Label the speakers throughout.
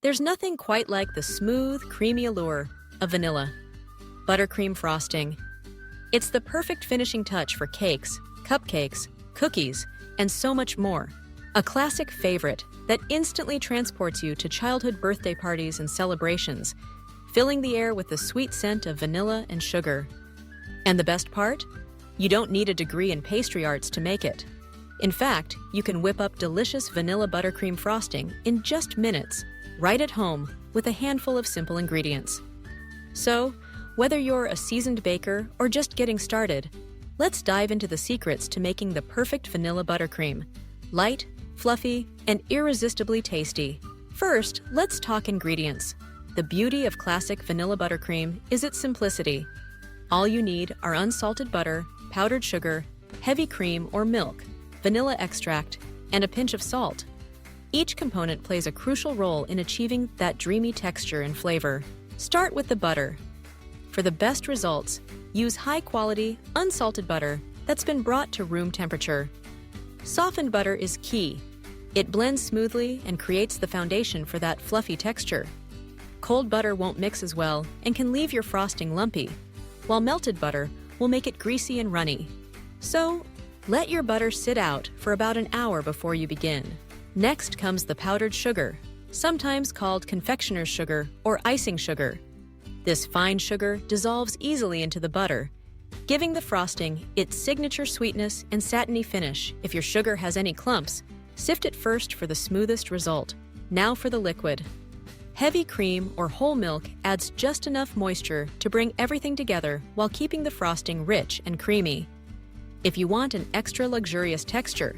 Speaker 1: There's nothing quite like the smooth, creamy allure of vanilla. Buttercream frosting. It's the perfect finishing touch for cakes, cupcakes, cookies, and so much more. A classic favorite that instantly transports you to childhood birthday parties and celebrations, filling the air with the sweet scent of vanilla and sugar. And the best part? You don't need a degree in pastry arts to make it. In fact, you can whip up delicious vanilla buttercream frosting in just minutes, right at home, with a handful of simple ingredients. So, whether you're a seasoned baker or just getting started, let's dive into the secrets to making the perfect vanilla buttercream. Light, fluffy, and irresistibly tasty. First, let's talk ingredients. The beauty of classic vanilla buttercream is its simplicity. All you need are unsalted butter, powdered sugar, heavy cream or milk, vanilla extract, and a pinch of salt. Each component plays a crucial role in achieving that dreamy texture and flavor. Start with the butter. For the best results, use high-quality, unsalted butter that's been brought to room temperature. Softened butter is key. It blends smoothly and creates the foundation for that fluffy texture. Cold butter won't mix as well and can leave your frosting lumpy, while melted butter will make it greasy and runny. So, let your butter sit out for about an hour before you begin. Next comes the powdered sugar, sometimes called confectioner's sugar or icing sugar. This fine sugar dissolves easily into the butter, giving the frosting its signature sweetness and satiny finish. If your sugar has any clumps, sift it first for the smoothest result. Now for the liquid. Heavy cream or whole milk adds just enough moisture to bring everything together while keeping the frosting rich and creamy. If you want an extra luxurious texture,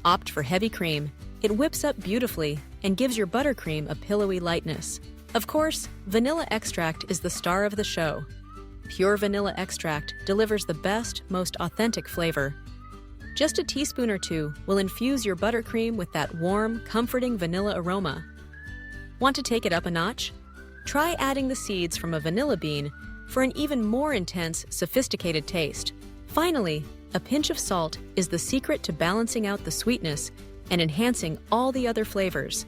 Speaker 1: opt for heavy cream. It whips up beautifully and gives your buttercream a pillowy lightness. Of course, vanilla extract is the star of the show. Pure vanilla extract delivers the best, most authentic flavor. Just a teaspoon or two will infuse your buttercream with that warm, comforting vanilla aroma. Want to take it up a notch? Try adding the seeds from a vanilla bean for an even more intense, sophisticated taste. Finally, a pinch of salt is the secret to balancing out the sweetness and enhancing all the other flavors.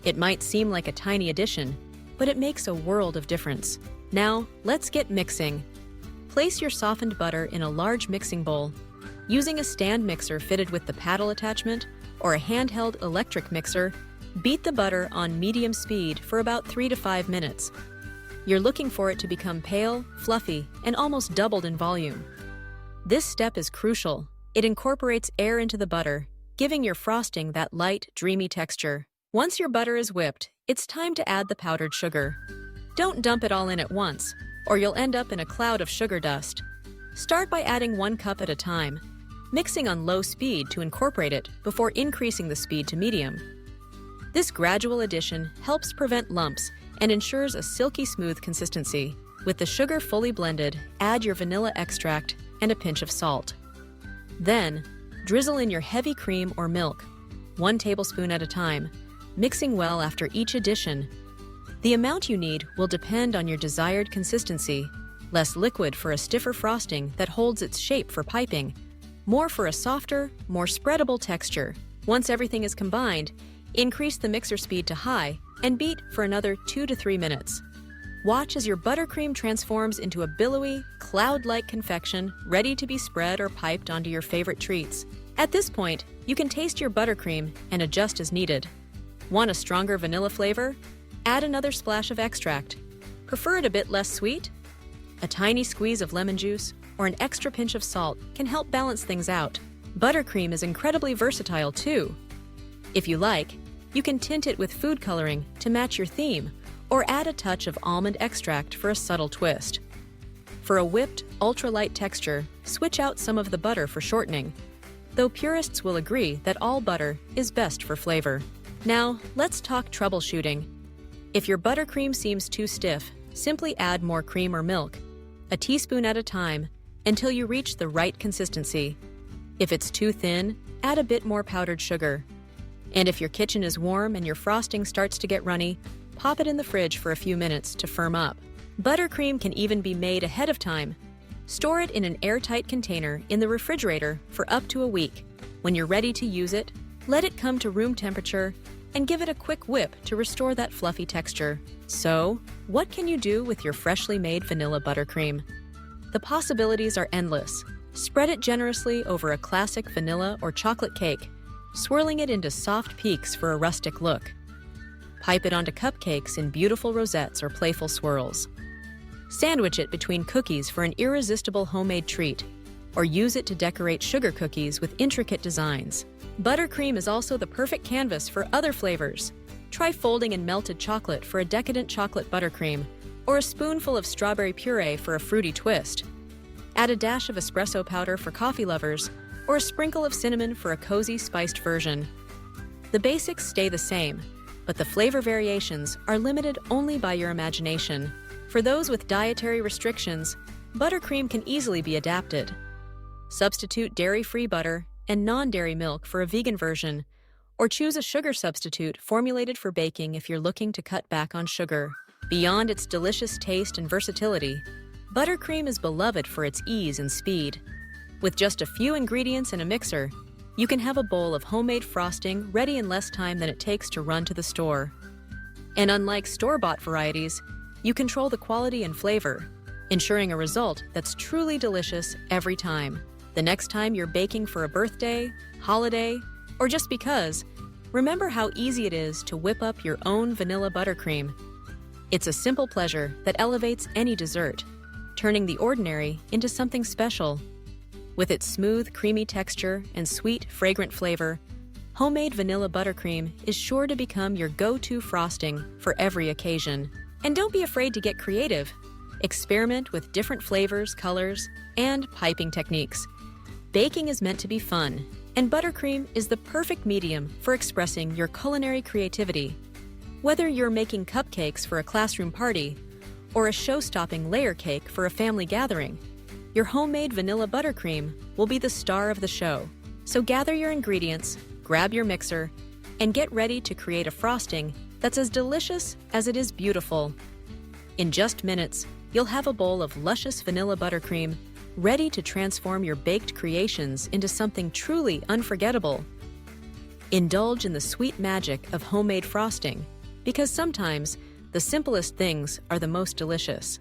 Speaker 1: It might seem like a tiny addition, but it makes a world of difference. Now, let's get mixing. Place your softened butter in a large mixing bowl. Using a stand mixer fitted with the paddle attachment or a handheld electric mixer, beat the butter on medium speed for about 3 to 5 minutes. You're looking for it to become pale, fluffy, and almost doubled in volume. This step is crucial. It incorporates air into the butter, giving your frosting that light, dreamy texture. Once your butter is whipped, it's time to add the powdered sugar. Don't dump it all in at once, or you'll end up in a cloud of sugar dust. Start by adding 1 cup at a time, mixing on low speed to incorporate it before increasing the speed to medium. This gradual addition helps prevent lumps and ensures a silky smooth consistency. With the sugar fully blended, add your vanilla extract and a pinch of salt. Then, drizzle in your heavy cream or milk, 1 tablespoon at a time, mixing well after each addition. The amount you need will depend on your desired consistency, less liquid for a stiffer frosting that holds its shape for piping, more for a softer, more spreadable texture. Once everything is combined, increase the mixer speed to high and beat for another 2 to 3 minutes. Watch as your buttercream transforms into a billowy, cloud-like confection ready to be spread or piped onto your favorite treats. At this point, you can taste your buttercream and adjust as needed. Want a stronger vanilla flavor? Add another splash of extract. Prefer it a bit less sweet? A tiny squeeze of lemon juice or an extra pinch of salt can help balance things out. Buttercream is incredibly versatile too. If you like, you can tint it with food coloring to match your theme, or add a touch of almond extract for a subtle twist. For a whipped, ultra-light texture, switch out some of the butter for shortening, though purists will agree that all butter is best for flavor. Now, let's talk troubleshooting. If your buttercream seems too stiff, simply add more cream or milk, a teaspoon at a time, until you reach the right consistency. If it's too thin, add a bit more powdered sugar. And if your kitchen is warm and your frosting starts to get runny, pop it in the fridge for a few minutes to firm up. Buttercream can even be made ahead of time. Store it in an airtight container in the refrigerator for up to a week. When you're ready to use it, let it come to room temperature and give it a quick whip to restore that fluffy texture. So, what can you do with your freshly made vanilla buttercream? The possibilities are endless. Spread it generously over a classic vanilla or chocolate cake, swirling it into soft peaks for a rustic look. Pipe it onto cupcakes in beautiful rosettes or playful swirls. Sandwich it between cookies for an irresistible homemade treat, or use it to decorate sugar cookies with intricate designs. Buttercream is also the perfect canvas for other flavors. Try folding in melted chocolate for a decadent chocolate buttercream, or a spoonful of strawberry puree for a fruity twist. Add a dash of espresso powder for coffee lovers, or a sprinkle of cinnamon for a cozy spiced version. The basics stay the same, but the flavor variations are limited only by your imagination. For those with dietary restrictions, buttercream can easily be adapted. Substitute dairy-free butter and non-dairy milk for a vegan version, or choose a sugar substitute formulated for baking if you're looking to cut back on sugar. Beyond its delicious taste and versatility, buttercream is beloved for its ease and speed. With just a few ingredients in a mixer, you can have a bowl of homemade frosting ready in less time than it takes to run to the store. And unlike store-bought varieties, you control the quality and flavor, ensuring a result that's truly delicious every time. The next time you're baking for a birthday, holiday, or just because, remember how easy it is to whip up your own vanilla buttercream. It's a simple pleasure that elevates any dessert, turning the ordinary into something special. With its smooth, creamy texture and sweet, fragrant flavor, homemade vanilla buttercream is sure to become your go-to frosting for every occasion. And don't be afraid to get creative. Experiment with different flavors, colors, and piping techniques. Baking is meant to be fun, and buttercream is the perfect medium for expressing your culinary creativity. Whether you're making cupcakes for a classroom party or a show-stopping layer cake for a family gathering, your homemade vanilla buttercream will be the star of the show. So gather your ingredients, grab your mixer, and get ready to create a frosting that's as delicious as it is beautiful. In just minutes, you'll have a bowl of luscious vanilla buttercream ready to transform your baked creations into something truly unforgettable. Indulge in the sweet magic of homemade frosting, because sometimes the simplest things are the most delicious.